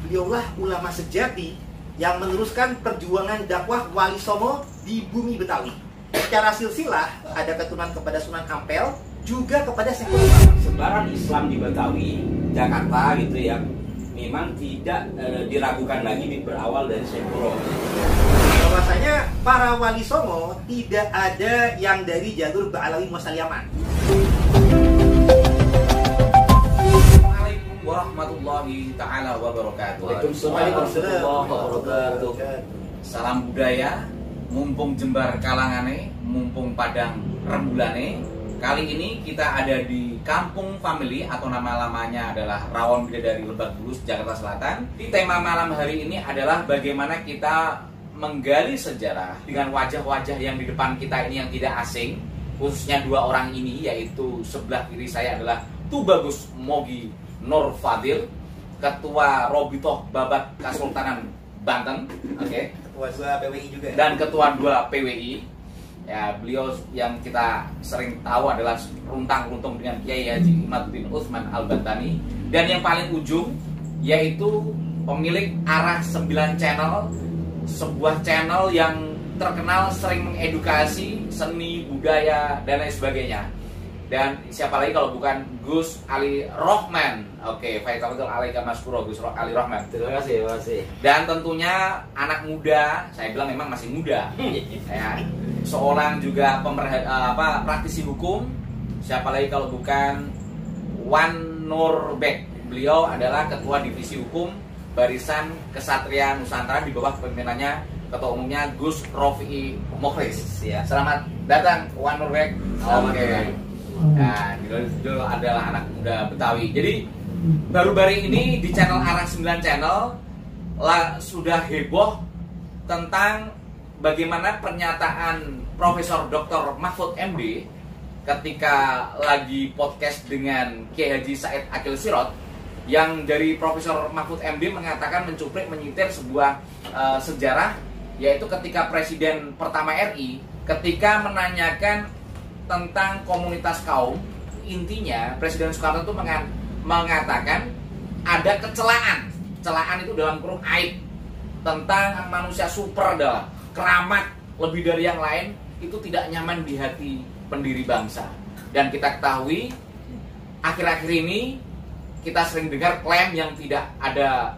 beliaulah ulama sejati yang meneruskan perjuangan dakwah Wali Songo di bumi Betawi. Secara silsilah ada keturunan kepada Sunan Ampel, juga kepada Syekh Puro. Sebaran Islam di Betawi, Jakarta gitu ya, memang tidak diragukan lagi berawal dari Syekh Puro. Bahwasanya para Wali Songo tidak ada yang dari jalur Ba'alawi Muasal Yaman. Assalamualaikum warahmatullahi ta'ala wabarakatuh. Waalaikumsalam warahmatullahi wabarakatuh. Salam budaya, mumpung jembar kalangane, mumpung padang rembulane. Kali ini kita ada di Kampung Family atau nama lamanya adalah Rawon Bidadari Lebak Bulus, Jakarta Selatan. Di tema malam hari ini adalah bagaimana kita menggali sejarah dengan wajah-wajah yang di depan kita ini yang tidak asing, khususnya dua orang ini, yaitu sebelah kiri saya adalah Tubagus Mogi Nur Fadil, Ketua Robitoh Babat Kasultanan Banten, oke. Ketua 2 PWI juga. Dan Ketua 2 PWI. Ya, beliau yang kita sering tahu adalah runtang-runtung dengan Kiai Haji Imaduddin Utsman Al-Bantani. Dan yang paling ujung yaitu pemilik Arah 9 Channel, sebuah channel yang terkenal sering mengedukasi seni, budaya, dan lain sebagainya. Dan siapa lagi kalau bukan Gus Ali Rohman. Oke, Faizal Alaika Mas Puro, Gus Ali Rohman. Terima kasih, terima kasih. Dan tentunya anak muda, saya bilang memang masih muda. Ya. Seorang juga praktisi hukum. Siapa lagi kalau bukan Wan Nurbek. Beliau adalah Ketua Divisi Hukum Barisan Kesatria Nusantara di bawah kepemimpinannya Ketua Umumnya Gus Rofi'i Mokhlis. Ya. Selamat datang Wan Nurbek. Oke. Nah, itu adalah anak muda Betawi. Jadi baru-baru ini di channel Arah 9 Channel sudah heboh tentang bagaimana pernyataan Profesor Dr. Mahfud MD ketika lagi podcast dengan Kiai Haji Said Akil Sirot, yang dari Profesor Mahfud MD mengatakan mencuplik menyitir sebuah sejarah, yaitu ketika Presiden pertama RI ketika menanyakan tentang komunitas kaum, intinya Presiden Soekarno itu mengatakan ada kecelaan itu dalam kurung aib tentang manusia super adalah keramat lebih dari yang lain, itu tidak nyaman di hati pendiri bangsa. Dan kita ketahui akhir-akhir ini kita sering dengar klaim yang tidak ada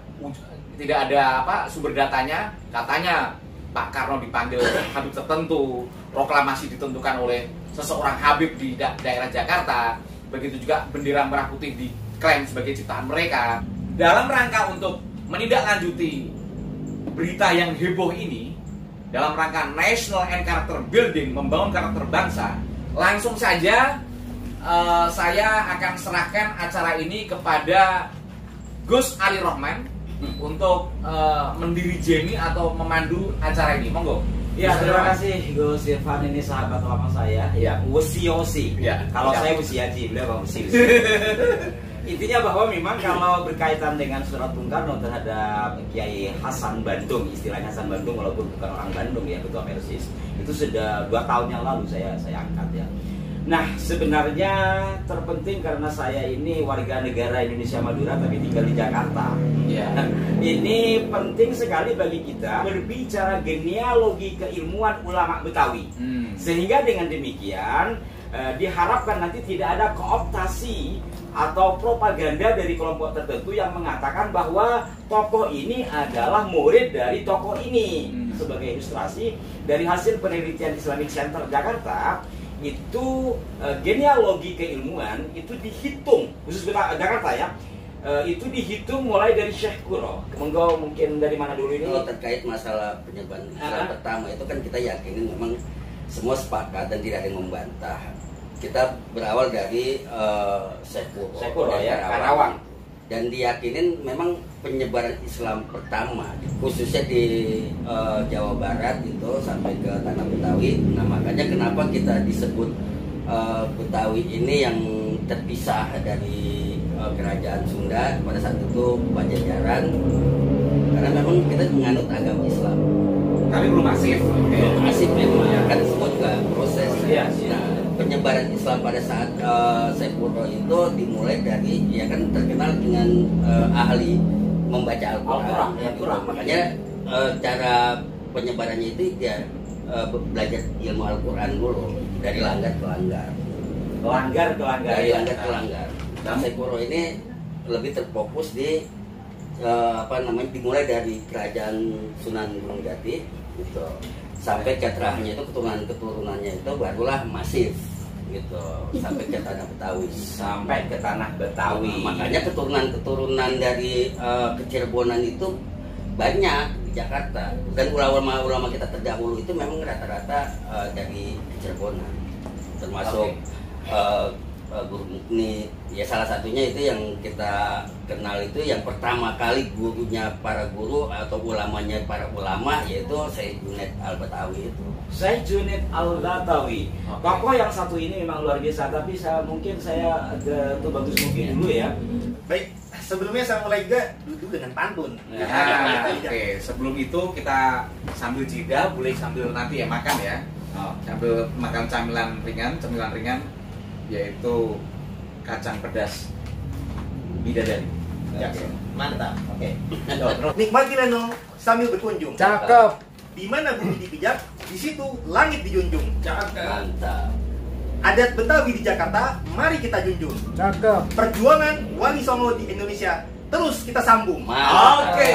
sumber datanya, katanya Pak Karno dipanggil Habib tertentu, proklamasi ditentukan oleh seseorang Habib di daerah Jakarta, begitu juga bendera merah putih diklaim sebagai ciptaan mereka. Dalam rangka untuk menindaklanjuti berita yang heboh ini, dalam rangka National and Character Building, membangun karakter bangsa, langsung saja saya akan serahkan acara ini kepada Gus Ali Rohman untuk mendirijeni atau memandu acara ini. Monggo. Ya, terima kasih Gus Irfan, ini sahabat lama saya. Ya, Wusiosi. Ya. Kalau saya Wusiaji, beliau Bang Wusi. Intinya bahwa memang kalau berkaitan dengan surat Bung Karno terhadap Kiai Hasan Bandung, istilahnya Hasan Bandung walaupun bukan orang Bandung ya, Ketua Persis, itu sudah 2 tahun yang lalu saya angkat ya. Nah, sebenarnya terpenting karena saya ini warga negara Indonesia Madura tapi tinggal di Jakarta. Ya. Ini penting sekali bagi kita berbicara genealogi keilmuan ulama Betawi. Sehingga dengan demikian diharapkan nanti tidak ada kooptasi atau propaganda dari kelompok tertentu yang mengatakan bahwa tokoh ini adalah murid dari tokoh ini. Sebagai ilustrasi, dari hasil penelitian Islamic Center Jakarta, itu genealogi keilmuan itu dihitung, khusus Jakarta ya, itu dihitung mulai dari Syekh Puro. Monggo, mungkin dari mana dulu ini? Kalau terkait masalah penyebaran Islam pertama itu kan kita yakinin memang semua sepakat dan tidak ada yang membantah. Kita berawal dari Syekh Puro ya, Karawang. Dan diyakinin memang penyebaran Islam pertama khususnya di Jawa Barat itu sampai ke tanah Betawi. Nah, makanya kenapa kita disebut Betawi ini yang terpisah dari kerajaan Sunda pada saat itu Pajajaran, karena memang kita menganut agama Islam. Tapi belum masif. Belum masif memang, kan semua juga proses. Iya. Nah, penyebaran Islam pada saat Syekh Puro itu dimulai dari, ya kan terkenal dengan ahli membaca Al-Quran. Makanya cara penyebarannya itu dia belajar ilmu Al-Quran dulu dari langgar ke langgar. Dari langgar ke langgar. Sekuro ini lebih terfokus di dimulai dari kerajaan Sunan Gunung Jati gitu. Sampai ke terakhirnya itu keturunannya itu barulah masif gitu, sampai ke tanah Betawi. Makanya keturunan dari Kecirebonan itu banyak di Jakarta, dan ulama kita terdahulu itu memang rata-rata dari Kecirebonan, termasuk Guru Mukni ya, salah satunya itu yang kita kenal itu yang pertama kali gurunya para guru atau ulamanya para ulama, yaitu Syekh Junaid Al-Batawi itu. Syekh Junaid Al-Batawi. Tokoh yang satu ini memang luar biasa, tapi saya ke Bagus Mufi dulu ya. Baik, sebelumnya saya mulai juga duduk dengan pantun. Oke, sebelum itu kita sambil jeda, boleh sambil nanti ya makan ya. Sambil makan camilan ringan, yaitu kacang pedas bidadari. Ya, mantap. Oke. Nikmatilah no sambil berkunjung. Cakep. Di mana bumi dipijak, di situ langit dijunjung. Cakep. Mantap. Adat Betawi di Jakarta, mari kita junjung. Cakep. Perjuangan Wali Songo di Indonesia terus kita sambung. Oke.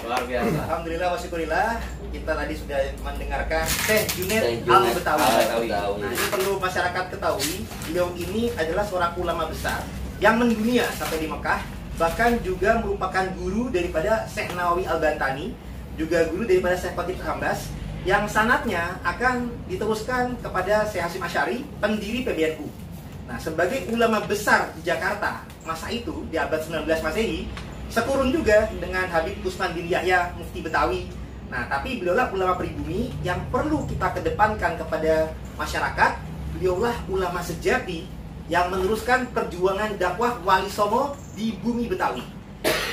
Luar biasa. Alhamdulillah wa syukurillah, kita tadi sudah mendengarkan Syekh Junaid Al-Batawi. Nah, ini perlu masyarakat ketahui, beliau ini adalah seorang ulama besar yang mendunia sampai di Mekah, bahkan juga merupakan guru daripada Syekh Nawawi Al-Bantani, juga guru daripada Syekh Qutb Hambas, yang sanadnya akan diteruskan kepada Syekh Hasyim Asy'ari, pendiri PBNU. Nah, sebagai ulama besar di Jakarta masa itu di abad 19 Masehi, sekurun juga dengan Habib Usman bin Yahya Mufti Betawi. Nah, tapi beliaulah ulama pribumi yang perlu kita kedepankan kepada masyarakat. Beliaulah ulama sejati yang meneruskan perjuangan dakwah Wali Songo di bumi Betawi.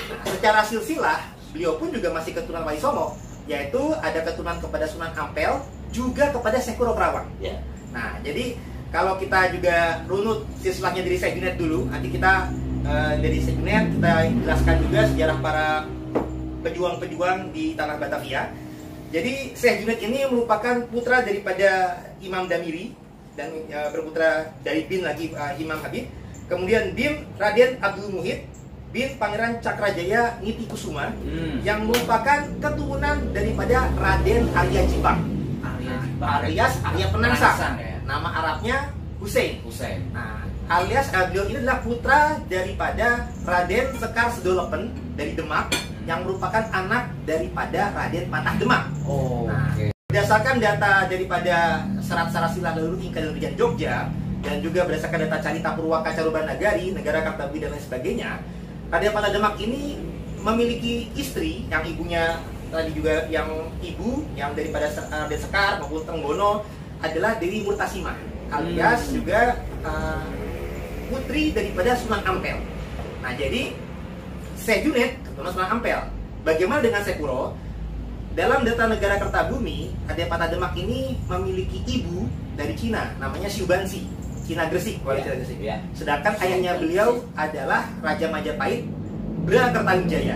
Nah, secara silsilah, beliau pun juga masih keturunan Wali Songo, yaitu ada keturunan kepada Sunan Ampel, juga kepada Syekh Kuro Kerawang. Yeah. Nah, jadi kalau kita juga runut silsilahnya dari Syekh Junaid dulu, nanti kita dari Syekh Junaid kita jelaskan juga sejarah para pejuang-pejuang di tanah Batavia. Jadi Syekh Junaid ini merupakan putra daripada Imam Damiri dan berputra dari bin lagi Imam Habib. Kemudian bin Raden Abdul Muhid bin Pangeran Cakrajaya Niti Kusuma yang merupakan keturunan daripada Raden Arya Jipang alias Arya Penangsang. Nama Arabnya Hussein. Nah, alias beliau ini adalah putra daripada Raden Sekar Sedolepen dari Demak, yang merupakan anak daripada Raden Patah Demak. Berdasarkan data daripada serat-serat sila leluhur Inka dan Rijan Jogja, dan juga berdasarkan data Carita Purwaka Caruban Nagari, Negara Kartawi dan lain sebagainya, Raden Patah Demak ini memiliki istri yang ibunya tadi juga yang ibu yang daripada Raden Sekar maupun Trenggono adalah Dewi Murtasimah, alias juga putri daripada Sunan Ampel. Nah, jadi Syekh Junaid keturunan Sunan Ampel. Bagaimana dengan Syekh Kuro? Dalam data Negara Kertabumi, Raden Patah Demak ini memiliki ibu dari Cina, namanya Syubansi, Cina Gresik, Gresik. Sedangkan ayahnya beliau adalah Raja Majapahit Brakertawijaya.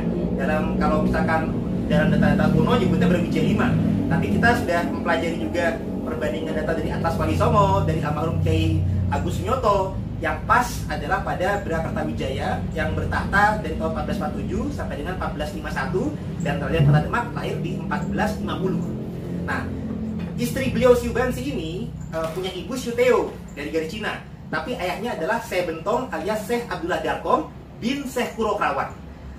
Kalau misalkan dalam data-data kuno nyebutnya Brawijaya 5. Tapi kita sudah mempelajari juga perbandingan data dari Atlas Wali Songo, dari almarhum Kiai Agus Sunyoto, yang pas adalah pada Brakertawijaya yang bertahta dari tahun 1447 sampai dengan 1451, dan Raden Patah Demak lahir di 1450. Nah, istri beliau Syubansi ini punya ibu Syuteo dari garis Cina, tapi ayahnya adalah Syekh Bentong alias Syekh Abdullah Darkom bin Syekh Kuro Kerawang.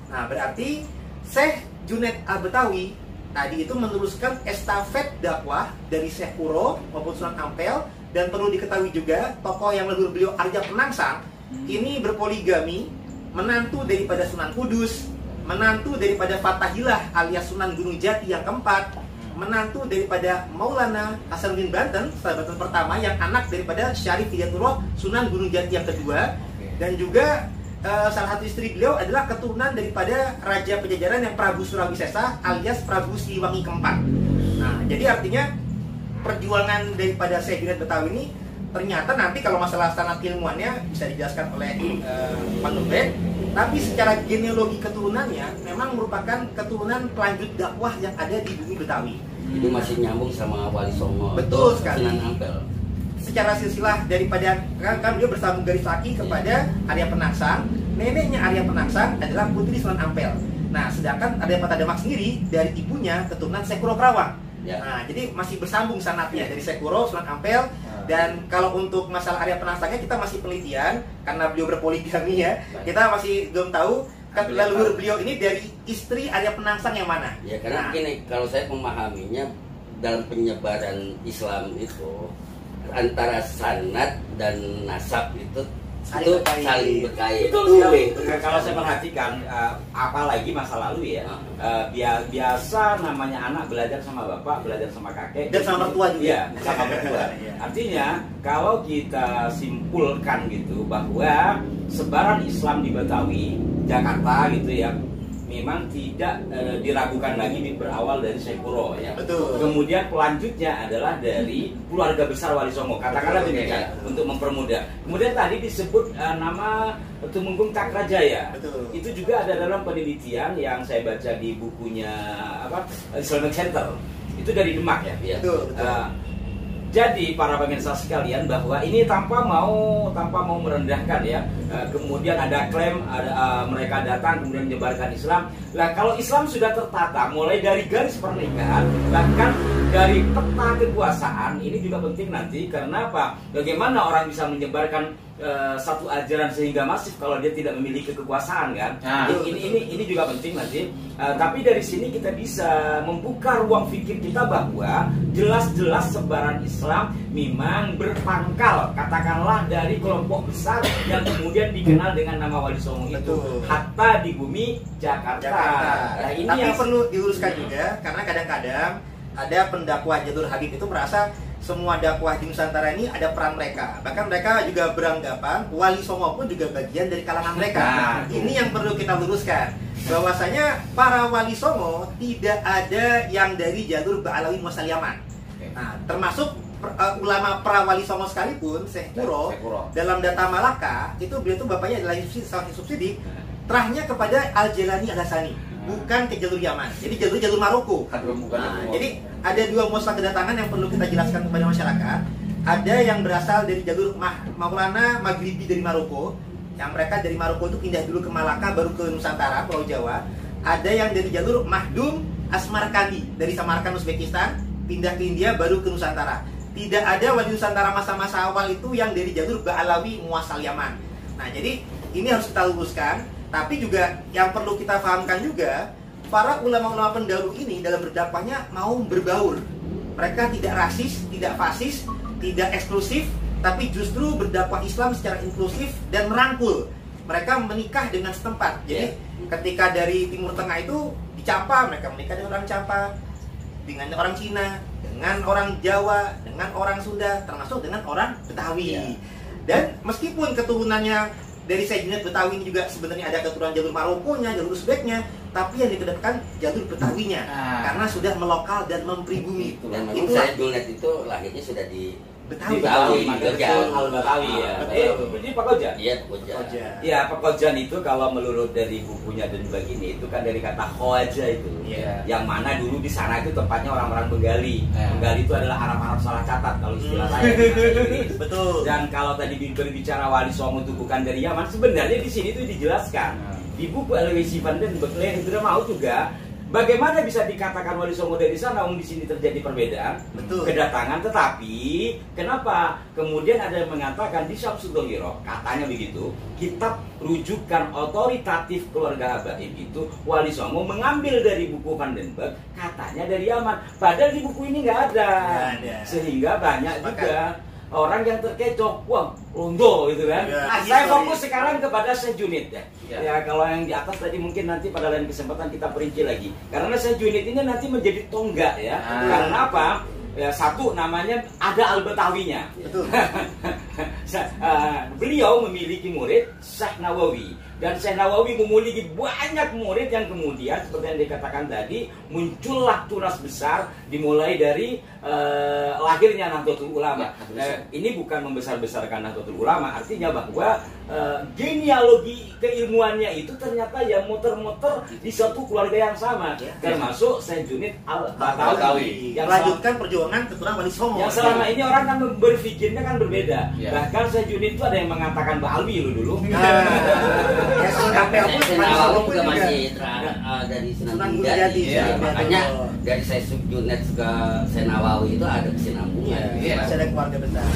Nah, berarti Syekh Junaid Al-Batawi tadi itu meneruskan estafet dakwah dari Syekh Kuro maupun Sunan Ampel. Dan perlu diketahui juga, tokoh yang leluhur beliau Arya Penangsang ini berpoligami, menantu daripada Sunan Kudus, menantu daripada Fatahillah alias Sunan Gunung Jati yang keempat, menantu daripada Maulana Hasanuddin Banten, Banten pertama, yang anak daripada Syarif Hidayatullah Sunan Gunung Jati yang kedua, dan juga salah satu istri beliau adalah keturunan daripada Raja Pajajaran yang Prabu Surawisesa alias Prabu Siliwangi keempat. Nah, jadi artinya perjuangan daripada Syekh Junaid Betawi ini ternyata nanti kalau masalah sanad ilmuannya bisa dijelaskan oleh Pak Nurben. Tapi secara genealogi keturunannya memang merupakan keturunan pelanjut dakwah yang ada di bumi Betawi. Jadi masih nyambung sama Wali Songo. Betul sekali. Sunan Ampel. Secara silsilah daripada kan dia bersambung garis laki kepada Arya Penangsang. Neneknya Arya Penangsang adalah putri Sunan Ampel. Nah, sedangkan Arya Patademak sendiri dari ibunya keturunan Sekuro Kerawang. Ya. Nah, jadi masih bersambung sanatnya dari Sekuro, Sunan Ampel. Dan kalau untuk masalah Arya Penangsangnya kita masih penelitian karena beliau berpoligami ya. Kita masih belum tahu leluhur beliau ini dari istri Arya Penangsang yang mana. Ya, karena begini, kalau saya memahaminya dalam penyebaran Islam itu antara sanad dan nasab itu saling berkait. Betul sekali. Kalau saya perhatikan, apalagi masa lalu ya, biasa namanya anak belajar sama bapak, belajar sama kakek, dan sama mertua juga. Ya, sama mertua. Artinya kalau kita simpulkan gitu bahwa sebaran Islam di Betawi, Jakarta gitu ya, memang tidak diragukan lagi berawal dari Sekuro ya. Betul. Kemudian pelanjutnya adalah dari keluarga besar Wali Songo. Katakanlah demikian untuk mempermudah. Kemudian tadi disebut nama Tumenggung Cakrajaya. Betul. Itu juga ada dalam penelitian yang saya baca di bukunya Islamic Center. Itu dari Demak ya. Betul. Jadi para pemirsa sekalian bahwa ini tanpa mau merendahkan ya. Kemudian ada klaim mereka datang kemudian menyebarkan Islam. Nah, kalau Islam sudah tertata mulai dari garis pernikahan bahkan dari peta kekuasaan, ini juga penting nanti karena apa? Bagaimana orang bisa menyebarkan satu ajaran sehingga masif kalau dia tidak memiliki kekuasaan kan? Nah, ini juga penting nanti. Tapi dari sini kita bisa membuka ruang pikir kita bahwa jelas-jelas sebaran Islam memang berpangkal, katakanlah dari kelompok besar yang kemudian dikenal dengan nama Wali Songo itu, hatta di bumi Jakarta. Nah, ini tapi yang perlu diluruskan juga karena kadang-kadang ada pendakwah jalur Habib itu merasa semua dakwah di Nusantara ini ada peran mereka. Bahkan mereka juga beranggapan Wali Songo pun juga bagian dari kalangan mereka. Ini yang perlu kita luruskan. Bahwasanya para Wali Songo tidak ada yang dari jalur Ba'alawi Muasaliyaman. Nah, termasuk ulama pra Wali Songo sekalipun, Syekh Kuro, dalam data Malaka, itu beliau itu bapaknya adalah salah satu subsidi, terahnya kepada Al-Jalani Al-Hasani, bukan ke jalur Yaman. Jadi jalur Maroko. Jadi ada dua muasal kedatangan yang perlu kita jelaskan kepada masyarakat. Ada yang berasal dari jalur Maulana Maghribi dari Maroko, yang mereka dari Maroko itu pindah dulu ke Malaka baru ke Nusantara, Pulau Jawa. Ada yang dari jalur Mahdum Asmarkandi dari Samarkand Uzbekistan pindah ke India baru ke Nusantara. Tidak ada wali Nusantara masa-masa awal itu yang dari jalur Ba'alawi Muasal Yaman. Nah, jadi ini harus kita luruskan. Tapi juga yang perlu kita pahamkan juga, para ulama-ulama pendahulu ini dalam berdakwahnya mau berbaur. Mereka tidak rasis, tidak fasis, tidak eksklusif, tapi justru berdakwah Islam secara inklusif dan merangkul. Mereka menikah dengan setempat. Jadi ketika dari Timur Tengah itu di Campa, mereka menikah dengan orang Campa, dengan orang Cina, dengan orang Jawa, dengan orang Sunda, termasuk dengan orang Betawi. Dan meskipun keturunannya dari Syekh Junaid Betawi ini juga sebenarnya ada keturunan jalur Marokonya, jalur Uzbeknya, tapi yang dikedepankan jalur Betawinya karena sudah melokal dan mempribumi. Dan memang Syekh Junaid itu lahirnya sudah di Betawi, Al-Betawi ya. Ini Pak Kojan? Iya, Pak Kojan. Iya, Pak Kojan itu kalau melurut dari bukunya dan begini itu kan dari kata Khoja itu. Yang mana dulu di sana itu tempatnya orang-orang Bengali. Bengali itu adalah Arab-Arab salah catat kalau istilah saya. Betul. Dan kalau tadi berbicara Wali Songo itu bukan dari Yaman, sebenarnya di sini itu dijelaskan. Di buku Al-Wisi Fanden Bekle itu mau juga bagaimana bisa dikatakan Wali Songo dari sana, di sini terjadi perbedaan kedatangan, tetapi kenapa kemudian ada yang mengatakan di Syamsul Dohiro, katanya begitu, kitab rujukan otoritatif keluarga Habaib itu Wali Songo mengambil dari buku Vandenberg, katanya dari Yaman, padahal di buku ini nggak ada. Sehingga banyak juga orang yang terkecoh, wah londo gitu kan. Saya fokus sekarang kepada Syekh Junaid ya. Ya kalau yang di atas tadi mungkin nanti pada lain kesempatan kita perinci lagi. Karena Syekh Junaid ini nanti menjadi tonggak ya. Karena apa? Ya, satu namanya ada Al-Betawinya. Beliau memiliki murid Syekh Nawawi. dan Syekh Nawawi memiliki banyak murid yang kemudian seperti yang dikatakan tadi muncullah tunas besar dimulai dari lahirnya Nahdlatul Ulama. Ini bukan membesar-besarkan Nahdlatul Ulama, artinya bahwa genealogi keilmuannya itu ternyata ya muter-muter di satu keluarga yang sama, termasuk Syekh Junid Al-Batawi yang melanjutkan perjuangan keturunan Wali Songo. Yang selama ini orang kan berpikirnya kan berbeda. Bahkan Syekh Junid itu ada yang mengatakan Ba'alwi dulu. Ya, Syekh Nawawi juga masih dari Sunan Gunjati. Makanya dari Syekh Junid ke Syekh Nawawi itu ada kesinambungan. Masih ada keluarga besar.